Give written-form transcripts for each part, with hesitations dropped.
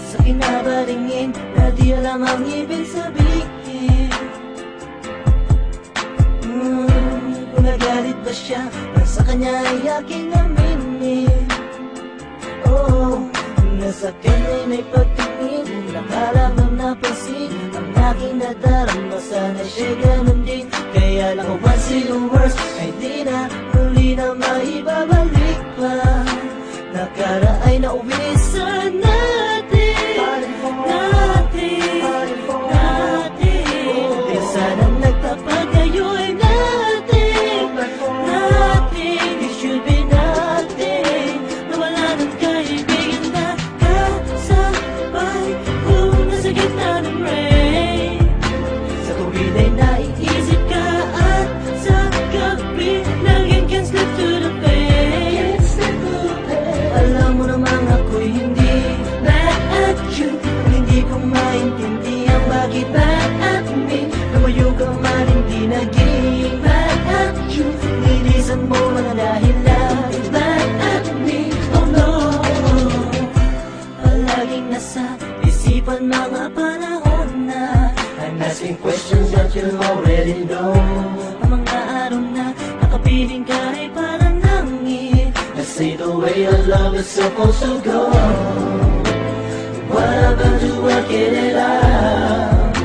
Sa kinabalingin na di alam ang ibig sabihin. Kung nagalit ba siya, nasa kanya ay aking aminin. Nasa kanya'y may pagtingin, nakaramdam napansin ang aking nadarama. Sana siya'y ganun din, kaya lang once in a worst ay di na muli na maibabalik pa. Nakaraay na uwi sa natin, di sana nagtapag ngayon natin. It should be nothing, nawala ng kaibigan na kasabay kung nasa gitna ng rain. Sa tuwid ay naiisip ka at sa gabi laging can't slip to the face. Alam mo namang ako'y hindi mad at you, hindi ko maintindihan bakit bad at me. Lumayo ka man hindi naging mad at you, nilisan mo mga dahilan bad at me. Oh no, palaging nasa isipan mga panahon na I'm asking questions that you already know. Ang mga araw na nakapiling ka ay parang langit. Let's say the way our love is supposed to go. What about you working it out?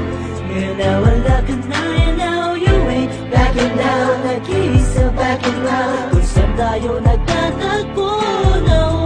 Ngayon na wala ka na, and now you ain't backing down. Nag-iisa backing round kung saan tayo nagtatagpo. No,